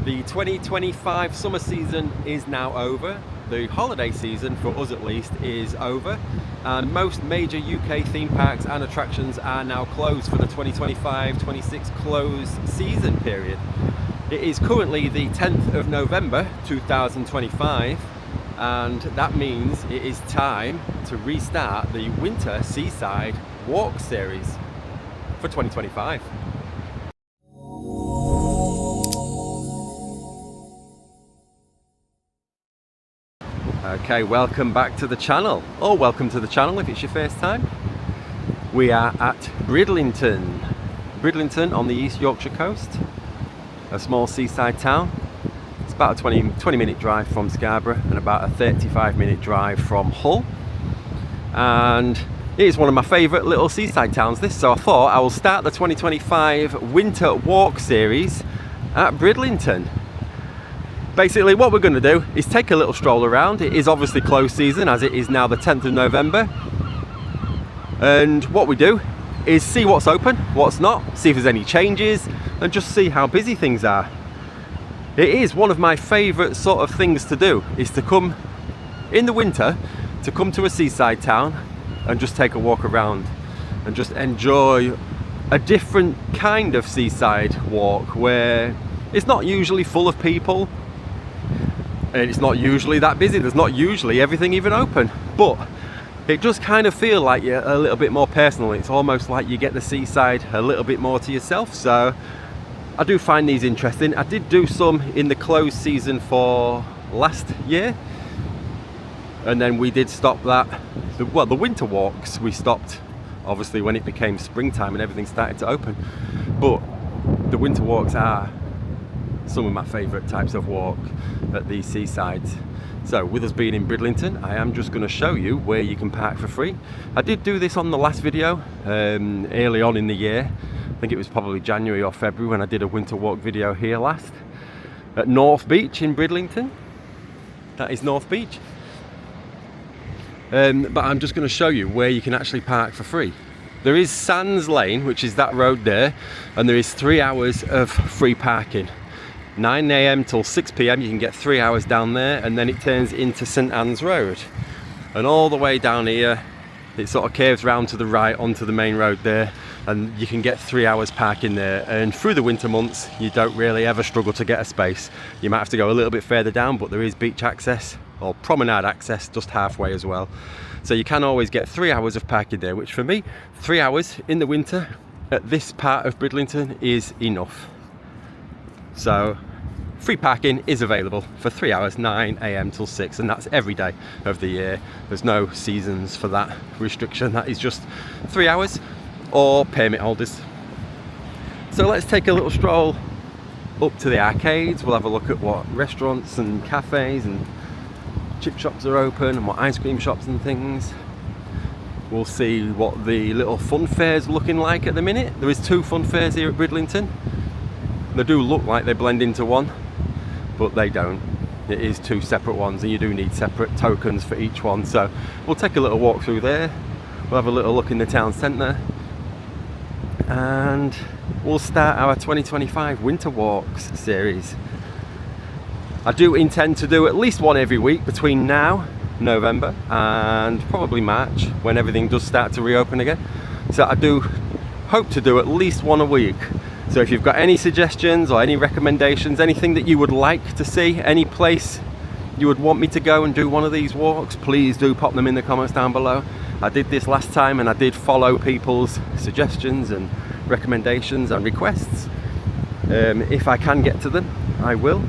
The 2025 summer season is now over. The holiday season, for us at least, is over, and most major UK theme parks and attractions are now closed for the 2025-26 closed season period. It is currently the 10th of November 2025, and that means it is time to restart the Winter Seaside Walks series for 2025. Okay, welcome back to the channel, or welcome to the channel if it's your first time. We are at Bridlington on the East Yorkshire coast, a small seaside town. It's about a 20 minute drive from Scarborough and about a 35-minute drive from Hull, and it is one of my favourite little seaside towns, this, so I thought I will start the 2025 Winter Walk series at Bridlington. Basically what we're going to do is take a little stroll around. It is obviously closed season as it is now the 10th of November, and what we do is see what's open, what's not, see if there's any changes, and just see how busy things are. It is one of my favourite sort of things to do, is to come in the winter, to come to a seaside town and just take a walk around and just enjoy a different kind of seaside walk where it's not usually full of people and it's not usually that busy. There's not usually everything even open, but it does kind of feel like you're a little bit more personal. It's almost like you get the seaside a little bit more to yourself, so I do find these interesting. I did do some in the closed season for last year, and then we did stop that. The winter walks we stopped obviously when it became springtime and everything started to open, but the winter walks are some of my favourite types of walk at these seasides. So with us being in Bridlington, I am just going to show you where you can park for free. I did do this on the last video early on in the year. I think it was probably January or February when I did a winter walk video here last at North Beach in Bridlington. That is North Beach. But I'm just going to show you where you can actually park for free. There is Sands Lane, which is that road there, and there is 3 hours of free parking. 9 AM till 6 PM you can get 3 hours down there, and then it turns into St Anne's Road, and all the way down here it sort of curves round to the right onto the main road there, and you can get 3 hours parking there. And through the winter months you don't really ever struggle to get a space. You might have to go a little bit further down, but there is beach access or promenade access just halfway as well, so you can always get 3 hours of parking there, which for me 3 hours in the winter at this part of Bridlington is enough. So free parking is available for 3 hours, 9 AM till 6, and that's every day of the year. There's no seasons for that restriction. That is just 3 hours or permit holders. So let's take a little stroll up to the arcades. We'll have a look at what restaurants and cafes and chip shops are open and what ice cream shops and things. We'll see what the little fun fairs are looking like at the minute. There is 2 fun fairs here at Bridlington. They do look like they blend into one, but they don't. It is 2 separate ones, and you do need separate tokens for each one. So we'll take a little walk through there. We'll have a little look in the town centre, and we'll start our 2025 Winter Walks series. I do intend to do at least one every week between now, November, and probably March, when everything does start to reopen again. So I do hope to do at least one a week. So if you've got any suggestions or any recommendations, anything that you would like to see, any place you would want me to go and do one of these walks, please do pop them in the comments down below. I did this last time and I did follow people's suggestions and recommendations and requests. If I can get to them, I will.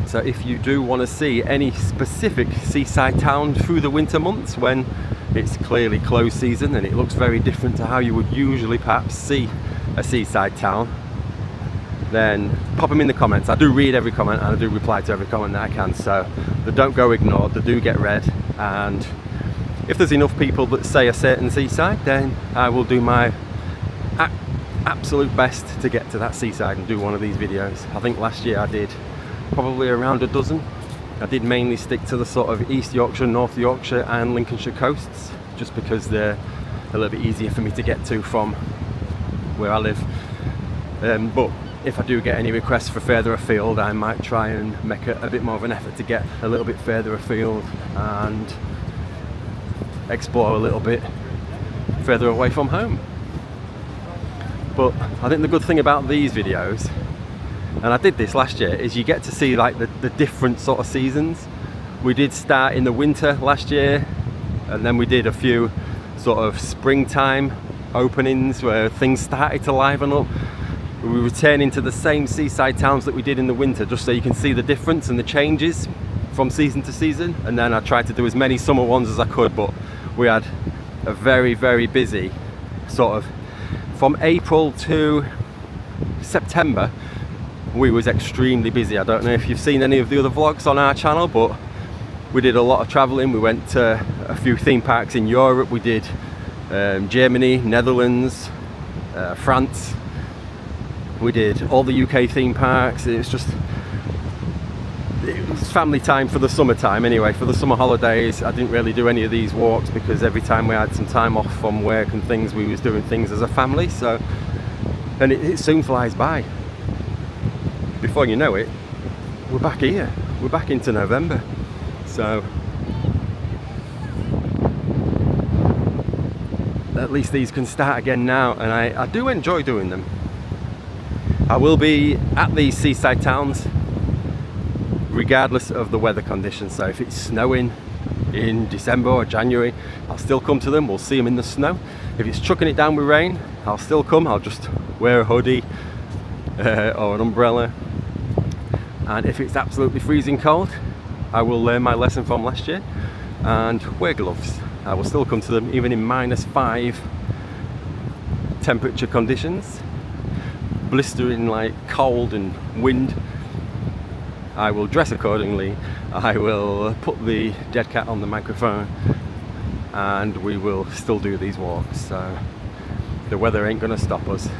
So if you do want to see any specific seaside town through the winter months when it's clearly closed season and it looks very different to how you would usually perhaps see a seaside town, then pop them in the comments. I do read every comment and I do reply to every comment that I can, so they don't go ignored, they do get read. And if there's enough people that say a certain seaside, then I will do my absolute best to get to that seaside and do one of these videos. I think last year I did probably around a dozen. I did mainly stick to the sort of East Yorkshire, North Yorkshire and Lincolnshire coasts, just because they're a little bit easier for me to get to from where I live. But if I do get any requests for further afield, I might try and make a bit more of an effort to get a little bit further afield and explore a little bit further away from home. But I think the good thing about these videos, and I did this last year, is you get to see like the different sort of seasons. We did start in the winter last year, and then we did a few sort of springtime openings where things started to liven up. We return into the same seaside towns that we did in the winter, just so you can see the difference and the changes from season to season. And then I tried to do as many summer ones as I could, but we had a very, very busy sort of from April to September. We was extremely busy. I don't know if you've seen any of the other vlogs on our channel, but we did a lot of traveling. We went to a few theme parks in Europe. We did Germany, Netherlands, France. We did all the UK theme parks. It was family time for the summertime anyway. For the summer holidays, I didn't really do any of these walks because every time we had some time off from work and things, we was doing things as a family. So, and it soon flies by. Before you know it, we're back here. We're back into November. So at least these can start again now, and I do enjoy doing them. I will be at these seaside towns regardless of the weather conditions. So if it's snowing in December or January, I'll still come to them. We'll see them in the snow. If it's chucking it down with rain, I'll still come. I'll just wear a hoodie or an umbrella. And if it's absolutely freezing cold, I will learn my lesson from last year and wear gloves. I will still come to them even in -5 temperature conditions, blistering like cold and wind. I will dress accordingly. I will put the dead cat on the microphone, and we will still do these walks. So the weather ain't gonna stop us.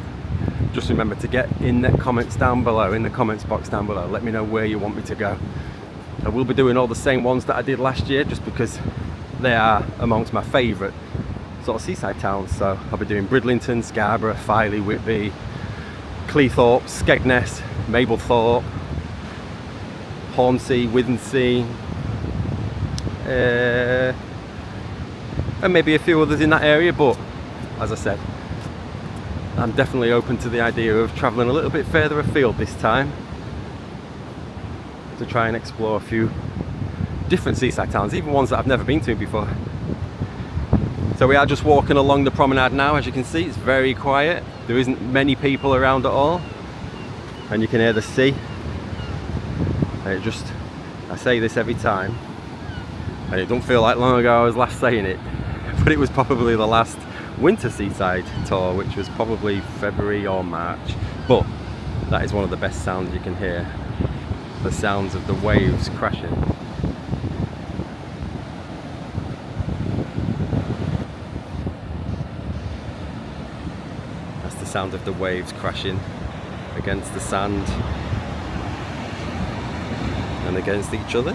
Just remember to get in the comments down below, in the comments box down below. Let me know where you want me to go. I will be doing all the same ones that I did last year, just because they are amongst my favourite sort of seaside towns. So I'll be doing Bridlington, Scarborough, Filey, Whitby, Cleethorpes, Skegness, Mablethorpe, Hornsea, Withensea, and maybe a few others in that area. But as I said, I'm definitely open to the idea of travelling a little bit further afield this time to try and explore a few different seaside towns, even ones that I've never been to before. So we are just walking along the promenade now. As you can see, it's very quiet. There isn't many people around at all, and you can hear the sea. And it just, I say this every time, and it don't feel like long ago I was last saying it, but it was probably the last Winter Seaside tour, which was probably February or March. But that is one of the best sounds you can hear, the sounds of the waves crashing. That's the sound of the waves crashing against the sand and against each other.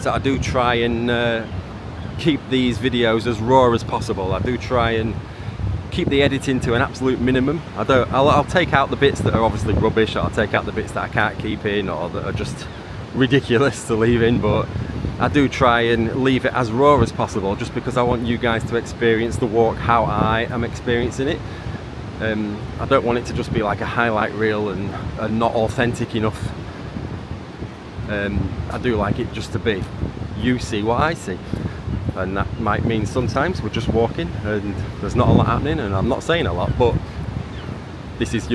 So I do try and keep these videos as raw as possible. I do try and keep the editing to an absolute minimum. I'll take out the bits that are obviously rubbish, or I'll take out the bits that I can't keep in or that are just ridiculous to leave in, but I do try and leave it as raw as possible, just because I want you guys to experience the walk how I am experiencing it. I don't want it to just be like a highlight reel and not authentic enough. I do like it just to be, you see what I see, and that might mean sometimes we're just walking and there's not a lot happening, and I'm not saying a lot, but this is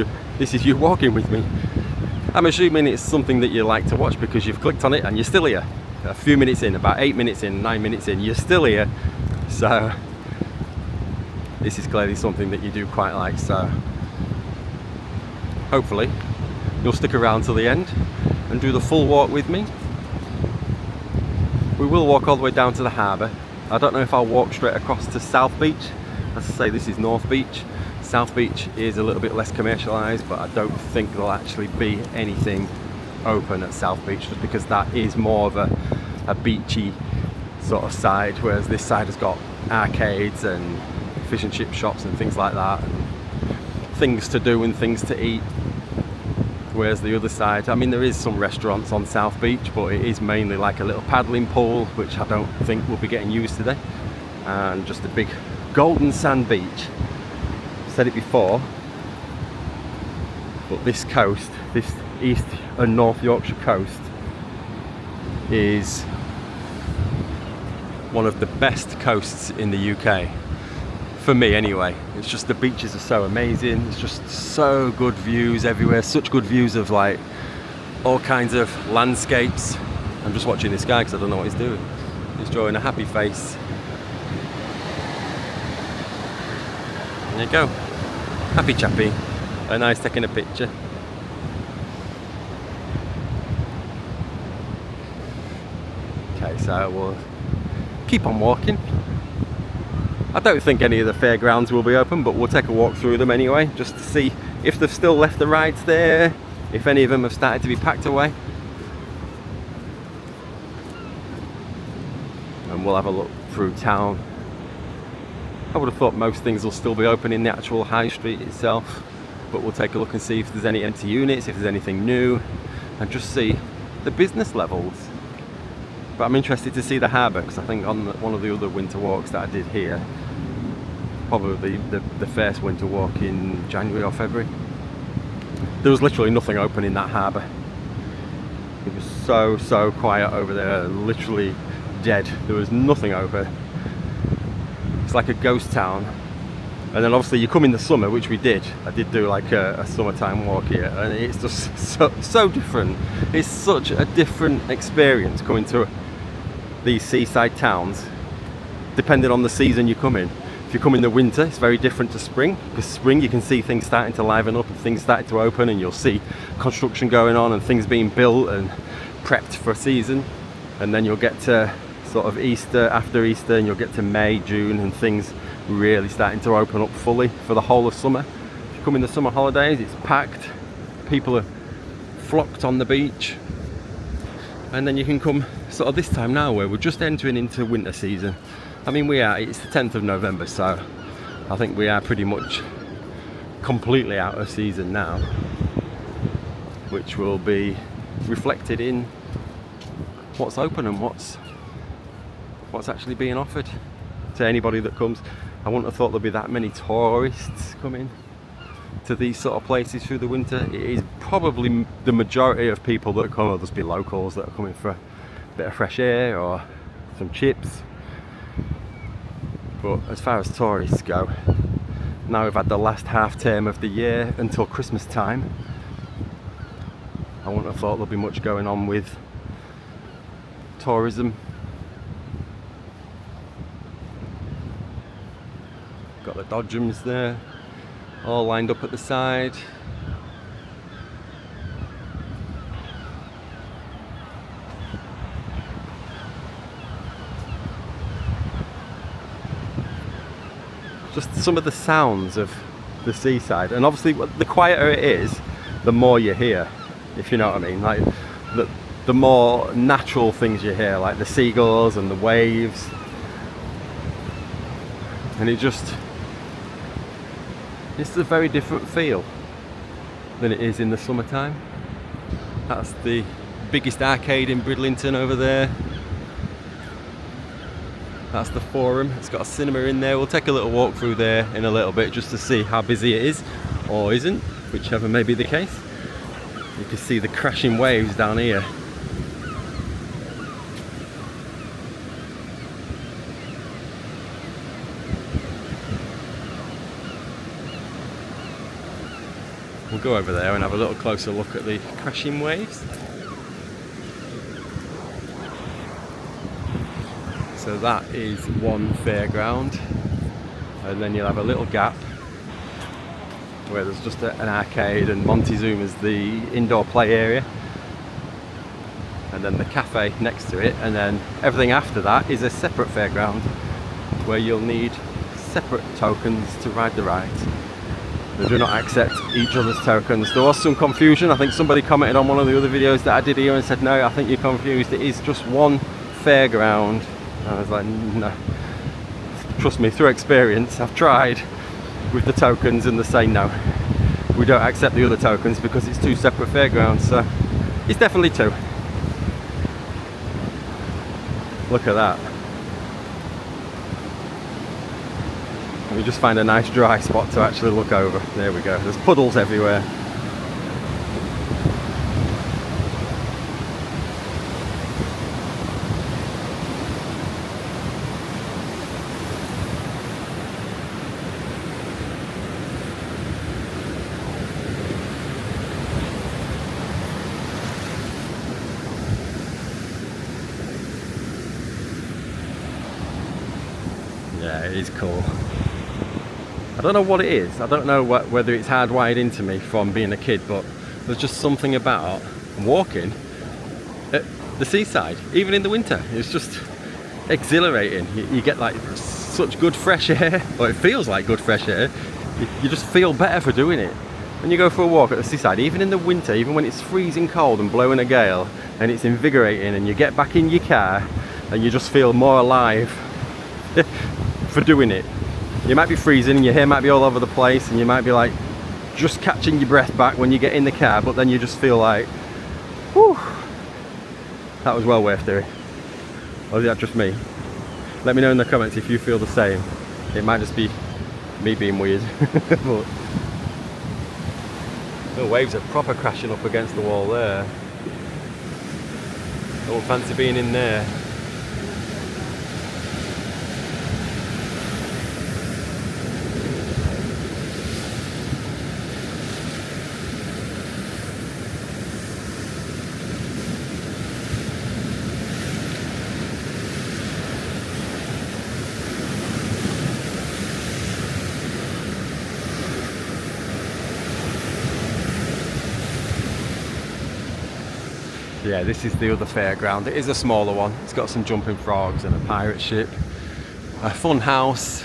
you walking with me. I'm assuming it's something that you like to watch because you've clicked on it and you're still here. A few minutes in, about 8 minutes in, 9 minutes in, you're still here. So this is clearly something that you do quite like. So hopefully you'll stick around till the end and do the full walk with me. We will walk all the way down to the harbour. I don't know if I'll walk straight across to South Beach. As I say, this is North Beach. South Beach is a little bit less commercialised, but I don't think there'll actually be anything open at South Beach, just because that is more of a beachy sort of side, whereas this side has got arcades and fish and chip shops and things like that, and things to do and things to eat. Whereas the other side, I mean, there is some restaurants on South Beach, but it is mainly like a little paddling pool, which I don't think will be getting used today, and just a big golden sand beach. I've said it before, but this coast, this East and North Yorkshire coast, is one of the best coasts in the UK. For me anyway. It's just the beaches are so amazing. It's just so good views everywhere. Such good views of like all kinds of landscapes. I'm just watching this guy because I don't know what he's doing. He's drawing a happy face. There you go. Happy chappy. A nice taking a picture. Okay, so we'll keep on walking. I don't think any of the fairgrounds will be open, but we'll take a walk through them anyway, just to see if they've still left the rides there, if any of them have started to be packed away. And we'll have a look through town. I would have thought most things will still be open in the actual high street itself, but we'll take a look and see if there's any empty units, if there's anything new, and just see the business levels. But I'm interested to see the harbour, because I think on one of the other winter walks that I did here, probably the first winter walk in January or February, there was literally nothing open in that harbour. It was so quiet over there, literally dead. There was nothing open. It's like a ghost town. And then obviously you come in the summer, which we did. I did do like a summertime walk here, and it's just so different. It's such a different experience coming to these seaside towns, depending on the season you come in. If you come in the winter, it's very different to spring, because spring you can see things starting to liven up and things starting to open, and you'll see construction going on and things being built and prepped for a season. And then you'll get to sort of Easter, after Easter, and you'll get to May, June, and things really starting to open up fully for the whole of summer. If you come in the summer holidays, it's packed, people are flocked on the beach. And then you can come sort of this time now, where we're just entering into winter season. I mean, it's the 10th of November, so I think we are pretty much completely out of season now, which will be reflected in what's open and what's actually being offered to anybody that comes. I wouldn't have thought there'd be that many tourists coming to these sort of places through the winter. It is probably the majority of people that come will just be locals that are coming for a bit of fresh air or some chips. But as far as tourists go, now we've had the last half term of the year until Christmas time, I wouldn't have thought there'll be much going on with tourism. Got the dodgems there, all lined up at the side. Just some of the sounds of the seaside, and obviously the quieter it is, the more you hear, if you know what I mean. Like the more natural things you hear, like the seagulls and the waves, and it's a very different feel than it is in the summertime. That's the biggest arcade in Bridlington over there. That's the Forum. It's got a cinema in there. We'll take a little walk through there in a little bit just to see how busy it is, or isn't, whichever may be the case. You can see the crashing waves down here. We'll go over there and have a little closer look at the crashing waves. So that is one fairground, and then you'll have a little gap where there's just an arcade, and Montezuma's the indoor play area, and then the cafe next to it, and then everything after that is a separate fairground where you'll need separate tokens to ride the rides. They do not accept each other's tokens. There was some confusion. I think somebody commented on one of the other videos that I did here and said, no, I think you're confused. It is just one fairground And I was like, no. Trust me, through experience, I've tried with the tokens and they say no. We don't accept the other tokens because it's two separate fairgrounds, so it's definitely two. Look at that. We just find a nice dry spot to actually look over. There we go. There's puddles everywhere. Yeah, it is cool. I don't know what it is. I don't know whether it's hardwired into me from being a kid, but there's just something about walking at the seaside, even in the winter. It's just exhilarating. You get like such good fresh air, or it feels like good fresh air. You just feel better for doing it. When you go for a walk at the seaside, even in the winter, even when it's freezing cold and blowing a gale, and it's invigorating, and you get back in your car and you just feel more alive for doing it. You might be freezing and your hair might be all over the place and you might be like just catching your breath back when you get in the car, but then you just feel like, whew, that was well worth doing. Or is that just me? Let me know in the comments if you feel the same. It might just be me being weird. But the waves are proper crashing up against the wall there. Don't fancy being in there. Yeah, this is the other fairground. It is a smaller one. It's got some jumping frogs and a pirate ship, a fun house.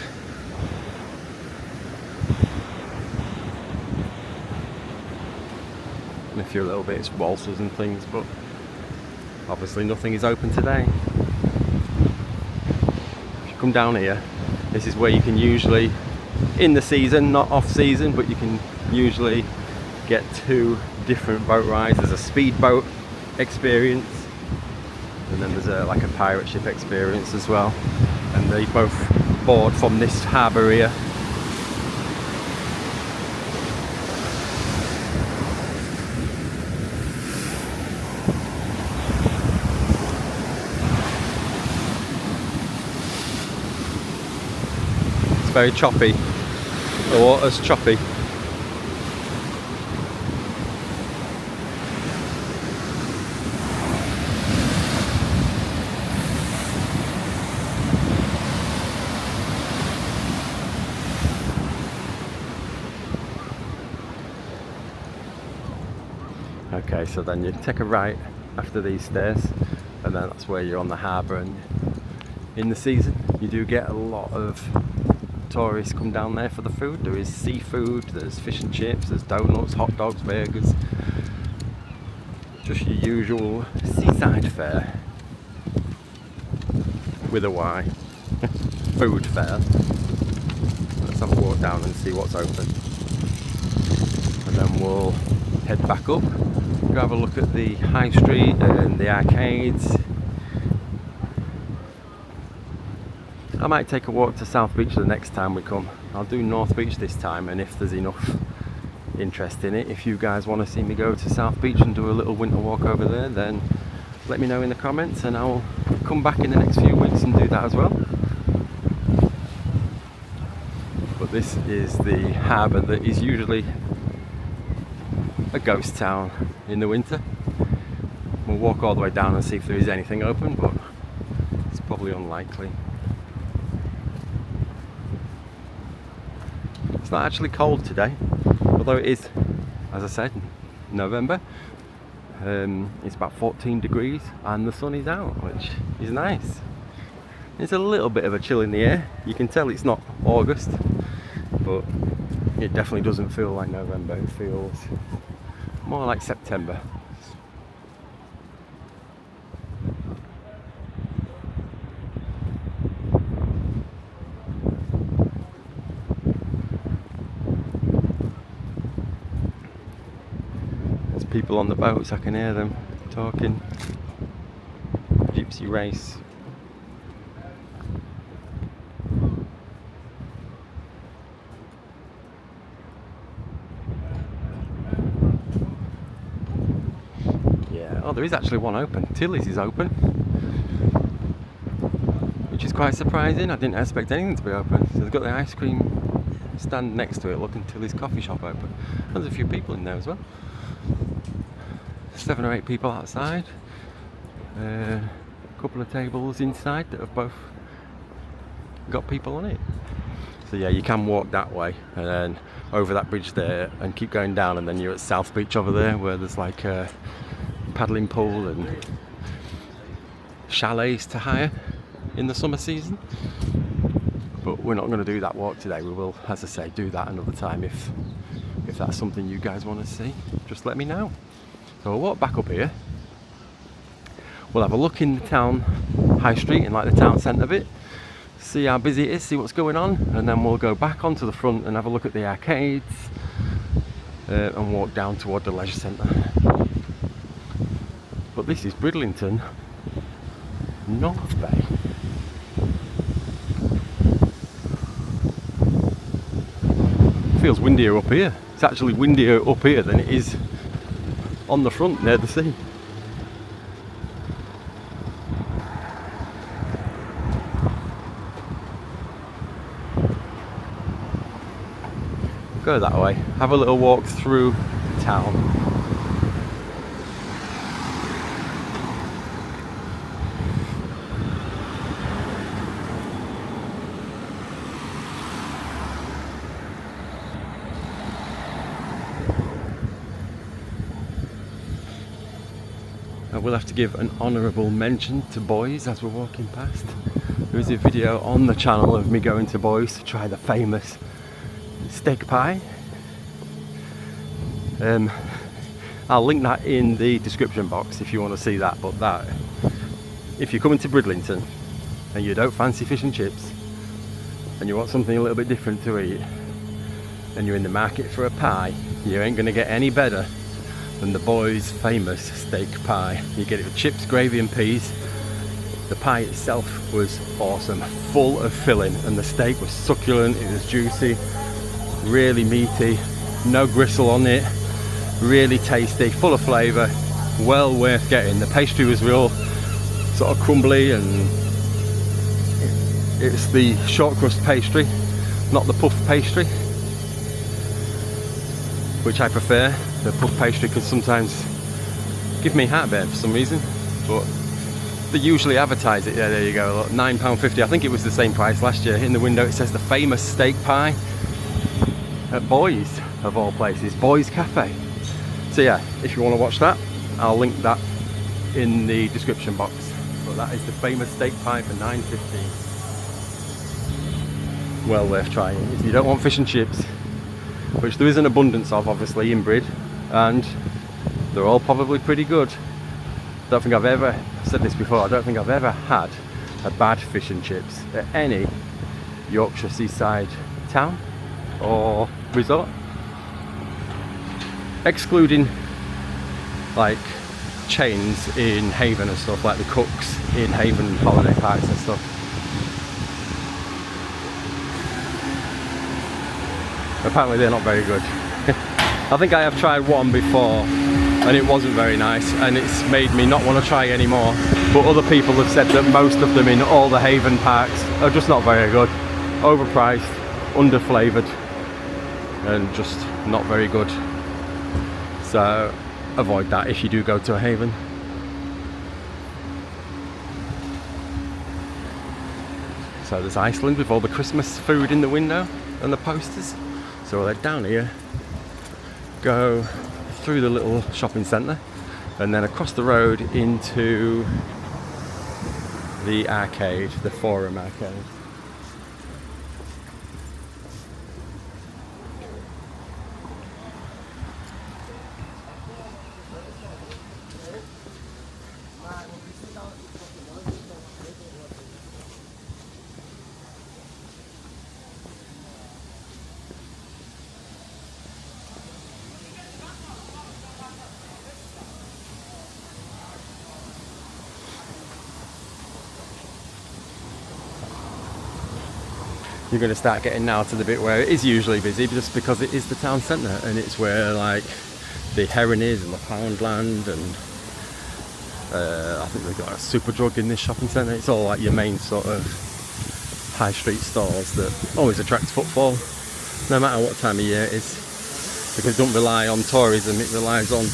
And a few little bits, waltzers and things, but obviously nothing is open today. If you come down here, this is where you can usually, in the season, not off season, but you can usually get two different boat rides. There's a speedboat experience and then there's like a pirate ship experience as well, and they both board from this harbour here. It's very choppy, the water's choppy. Okay, so then you take a right after these stairs and then that's where you're on the harbour, and in the season you do get a lot of tourists come down there for the food. There is seafood, there's fish and chips, there's donuts, hot dogs, burgers. Just your usual seaside fare with a Y. Food fare. Let's have a walk down and see what's open, and then we'll head back up, go have a look at the high street and the arcades. I might take a walk to South Beach the next time we come. I'll do North Beach this time, and if there's enough interest in it, if you guys want to see me go to South Beach and do a little winter walk over there, then let me know in the comments and I'll come back in the next few weeks and do that as well. But this is the harbour that is usually a ghost town in the winter. We'll walk all the way down and see if there is anything open, but it's probably unlikely. It's not actually cold today, although it is, as I said, November. It's about 14 degrees and the sun is out, which is nice. There's a little bit of a chill in the air. You can tell it's not August, but it definitely doesn't feel like November. It feels more like September. People on the boats, I can hear them talking. Gypsy race. Yeah, oh, there is actually one open. Tilly's is open, which is quite surprising. I didn't expect anything to be open. So they've got the ice cream stand next to it, looking Tilly's coffee shop open. There's a few people in there as well. 7 or 8 people outside. A couple of tables inside that have both got people on it. So yeah, you can walk that way and then over that bridge there and keep going down, and then you're at South Beach over there, where there's like a paddling pool and chalets to hire in the summer season. But we're not going to do that walk today. We will, as I say, do that another time if that's something you guys want to see. Just let me know. So we'll walk back up here. We'll have a look in the town high street, in like the town centre bit, see how busy it is, see what's going on, and then we'll go back onto the front and have a look at the arcades and walk down toward the leisure centre. But this is Bridlington North Bay. Feels windier up here. It's actually windier up here than it is on the front near the sea. Go that way, have a little walk through town. I will have to give an honourable mention to Boys as we're walking past. There is a video on the channel of me going to Boys to try the famous steak pie. I'll link that in the description box if you want to see that. But that, if you're coming to Bridlington and you don't fancy fish and chips and you want something a little bit different to eat and you're in the market for a pie, you ain't going to get any better than the Boys' famous steak pie. You get it with chips, gravy and peas. The pie itself was awesome, full of filling, and the steak was succulent, it was juicy, really meaty, no gristle on it, really tasty, full of flavour, well worth getting. The pastry was real sort of crumbly, and it's the short crust pastry, not the puff pastry, which I prefer. The puff pastry can sometimes give me heartburn for some reason, but they usually advertise it. Yeah, there you go, look, £9.50. I think it was the same price last year. In the window it says the famous steak pie at Boys, of all places, Boys Cafe. So yeah, if you want to watch that, I'll link that in the description box. But that is the famous steak pie for £9.50. Well worth trying if you don't want fish and chips, which there is an abundance of obviously in Brid, and they're all probably pretty good. Don't think I've ever said this before, I don't think I've ever had a bad fish and chips at any Yorkshire seaside town or resort, excluding like chains in Haven and stuff, like the Cooks in Haven holiday parks and stuff. Apparently they're not very good. I think I have tried one before and it wasn't very nice, and it's made me not want to try anymore. But other people have said that most of them in all the Haven parks are just not very good. Overpriced, under-flavoured, and just not very good. So avoid that if you do go to a Haven. So there's Iceland with all the Christmas food in the window and the posters. So we'll head down here, go through the little shopping centre, and then across the road into the arcade, the Forum arcade. you're going to start getting now to the bit where it is usually busy, just because it is the town centre, and it's where like the Heron is and the Poundland, and I think they've got a Superdrug in this shopping centre. It's all like your main sort of high street stores that always attract footfall, no matter what time of year it is, because it don't rely on tourism, it relies on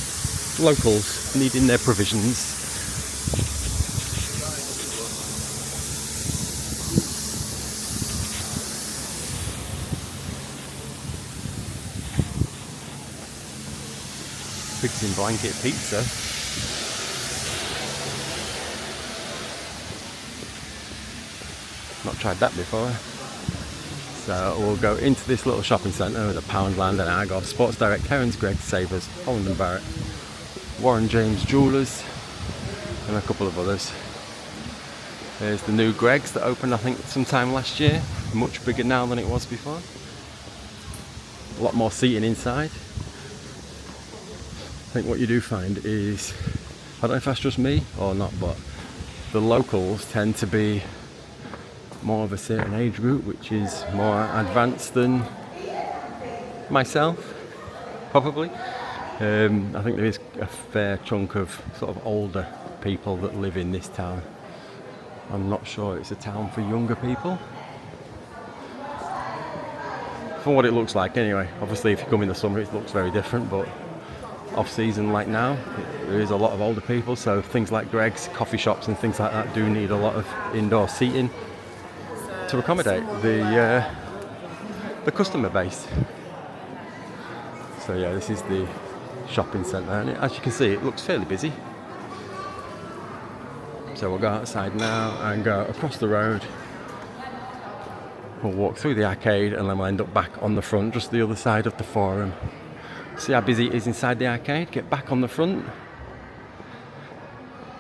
locals needing their provisions. Pigs in blanket pizza. Not tried that before. So we'll go into this little shopping centre with a Poundland and Argos, Sports Direct, Heron's, Greggs, Savers, Holland and Barrett, Warren James Jewellers, and a couple of others. There's the new Greggs that opened, I think, sometime last year. Much bigger now than it was before. A lot more seating inside. I think what you do find is, I don't know if that's just me or not, but the locals tend to be more of a certain age group, which is more advanced than myself, probably. I think there is a fair chunk of sort of older people that live in this town. I'm not sure it's a town for younger people, from what it looks like anyway. Obviously if you come in the summer it looks very different, but off season like now there is a lot of older people, so things like Greggs, coffee shops and things like that do need a lot of indoor seating to accommodate the customer base. So yeah, this is the shopping centre, and as you can see it looks fairly busy. So we'll go outside now and go across the road. We'll walk through the arcade and then we'll end up back on the front, just the other side of the Forum. See how busy it is inside the arcade, get back on the front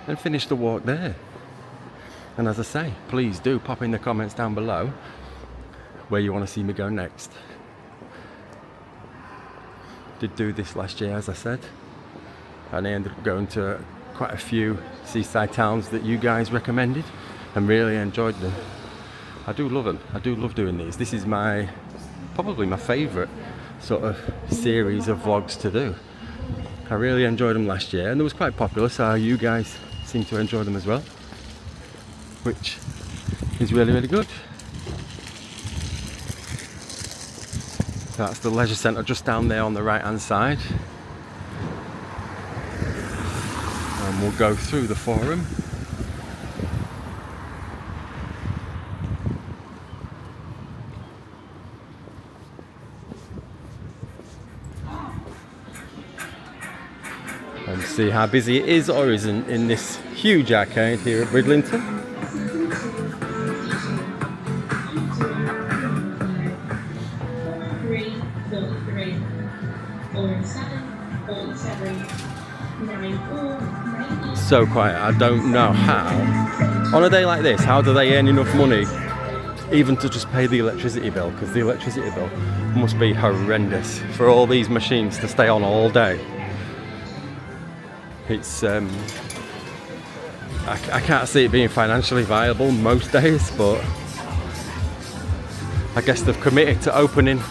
and finish the walk there. And as I say, please do pop in the comments down below where you want to see me go next. Did do this last year, as I said, and I ended up going to quite a few seaside towns that you guys recommended and really enjoyed them. I do love them. I do love doing these. This is probably my favourite sort of series of vlogs to do. I really enjoyed them last year and it was quite popular, so you guys seem to enjoy them as well, which is really, really good. That's the leisure centre just down there on the right hand side. And we'll go through the Forum. And see how busy it is or isn't in this huge arcade here at Bridlington. So quiet, I don't know how. On a day like this, how do they earn enough money even to just pay the electricity bill? Because the electricity bill must be horrendous for all these machines to stay on all day. It's I can't see it being financially viable most days, but I guess they've committed to opening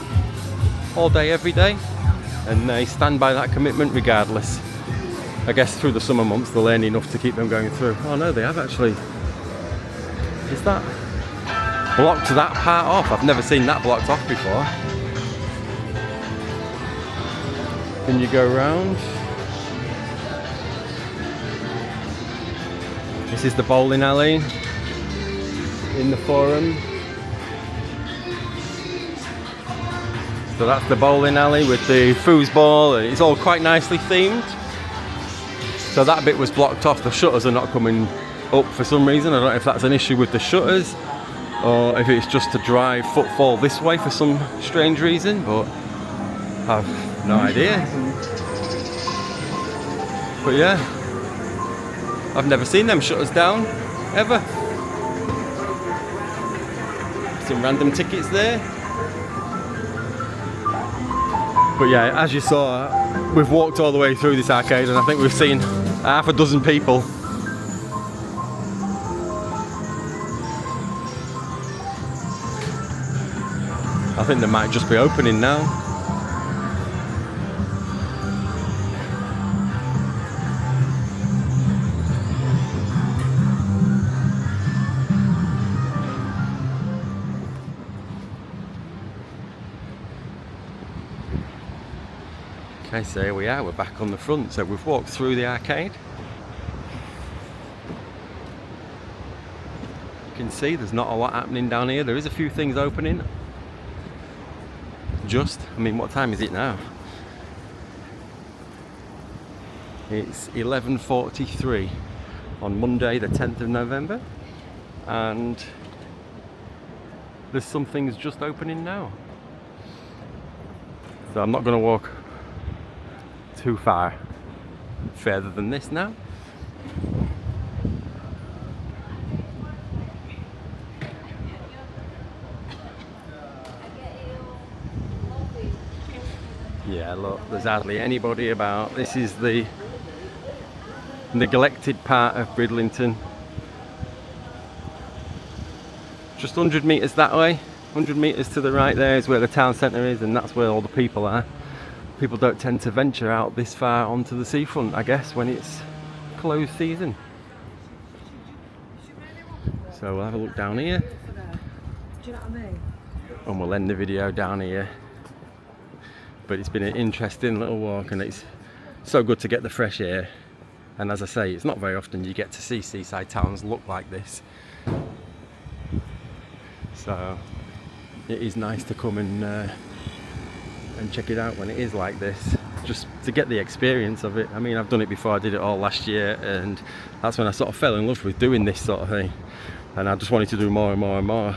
all day every day and they stand by that commitment regardless. I guess through the summer months they'll earn enough to keep them going through. Oh no, they have actually. Is that blocked that part off? I've never seen that blocked off before. Can you go round? This is the bowling alley in the Forum. So that's the bowling alley with the foosball, and it's all quite nicely themed. So that bit was blocked off. The shutters are not coming up for some reason. I don't know if that's an issue with the shutters or if it's just to drive footfall this way for some strange reason, but I've no idea. But yeah, I've never seen them shutters down, ever. Some random tickets there. But yeah, as you saw, we've walked all the way through this arcade and I think we've seen half a dozen people. I think they might just be opening now. Okay, so here we are, we're back on the front. So we've walked through the arcade. You can see there's not a lot happening down here. There is a few things opening. I mean, what time is it now? It's 11:43 on Monday the 10th of November, and there's some things just opening now. So I'm not going to walk too far further than this now. Yeah, look, there's hardly anybody about. This is the neglected part of Bridlington. Just 100 metres that way, 100 metres to the right there is where the town centre is, and that's where all the people are. People don't tend to venture out this far onto the seafront, I guess, when it's closed season. So we'll have a look down here. Do you know what I mean? And we'll end the video down here. But it's been an interesting little walk, and it's so good to get the fresh air. And as I say, it's not very often you get to see seaside towns look like this. So it is nice to come and check it out when it is like this, just to get the experience of it. I mean, I've done it before. I did it all last year, and that's when I sort of fell in love with doing this sort of thing, and I just wanted to do more and more and more.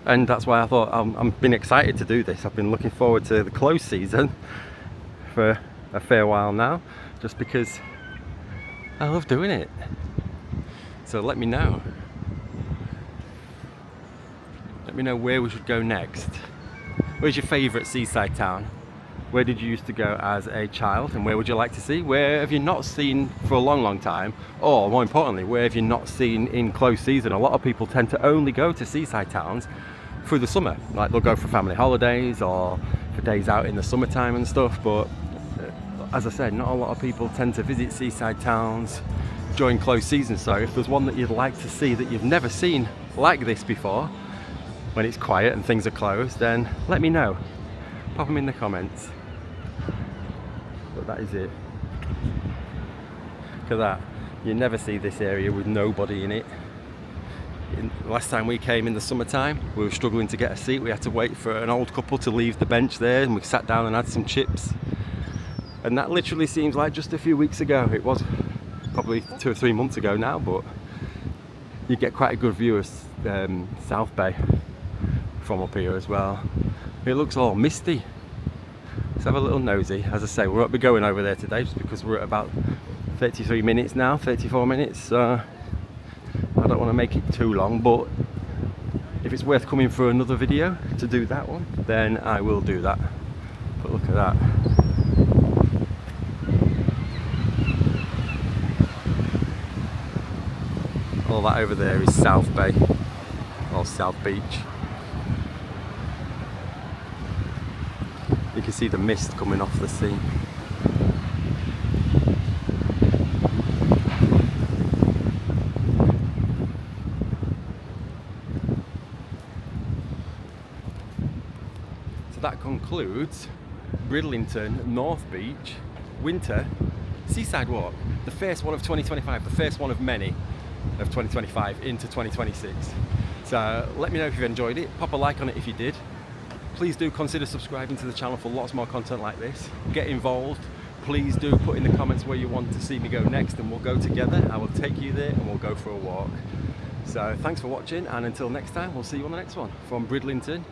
And that's why I thought I've been excited to do this. I've been looking forward to the close season for a fair while now, just because I love doing it. So let me know. Let me know where we should go next. Where's your favourite seaside town? Where did you used to go as a child, and where would you like to see? Where have you not seen for a long, long time? Or more importantly, where have you not seen in close season? A lot of people tend to only go to seaside towns through the summer. Like, they'll go for family holidays or for days out in the summertime and stuff, but as I said, not a lot of people tend to visit seaside towns during close season. So if there's one that you'd like to see that you've never seen like this before, when it's quiet and things are closed, then let me know. Pop them in the comments. But that is it. Look at that. You never see this area with nobody in it. Last time we came in the summertime, we were struggling to get a seat. We had to wait for an old couple to leave the bench there, and we sat down and had some chips. And that literally seems like just a few weeks ago. It was probably 2 or 3 months ago now, but you get quite a good view of South Bay from up here as well. It looks all misty. Let's have a little nosy. As I say, we won't be going over there today just because we're at about 33 minutes now, 34 minutes, so I don't want to make it too long, but if it's worth coming for another video to do that one, then I will do that. But look at that. All that over there is South Bay, or South Beach. You can see the mist coming off the sea. So that concludes Bridlington North Beach Winter Seaside Walk. The first one of 2025, the first one of many of 2025 into 2026. So let me know if you've enjoyed it. Pop a like on it if you did. Please do consider subscribing to the channel for lots more content like this. Get involved. Please do put in the comments where you want to see me go next, and we'll go together. I will take you there and we'll go for a walk. So thanks for watching, and until next time, we'll see you on the next one. From Bridlington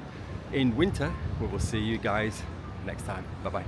in winter, we will see you guys next time. Bye bye.